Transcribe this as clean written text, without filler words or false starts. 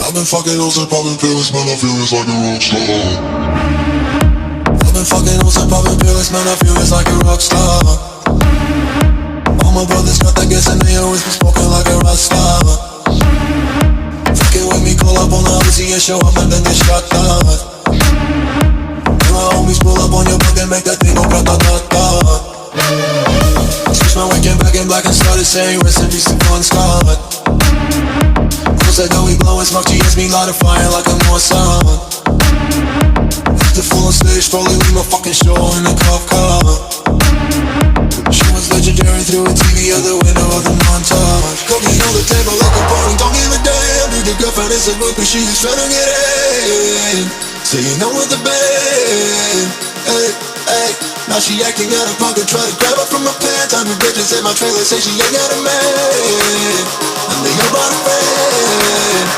I've been fucking hoes and popping pills, man, I feel it's like a rock star. I've been fucking hoes and popping pills, man, I feel it's like a rock star. All my brothers got that gas and they always been smoking like a rock star. Fucking with me, call up on the Uzi and show up and then get shot down. And my homies pull up on your block and make that thing go grata-ta-ta. Switch my weekend back in black and started saying rest in peace to Bon Scott. Close that door, we blowin' smoke, she hits me light a fire like a Mossad. After full on stage, probably leave my fucking show in a cop car. She was legendary through a TV out the window of the montage. Cooking on the table like a party, don't give a damn. Dude, your girlfriend is a groupie, she is tryna get in. Saying I'm with the band, hey, hey. Now she acting out of pocket, try to grab her from my pants. I'm the bitches in my trailer, say she ain't got a man, and they all brought a friend.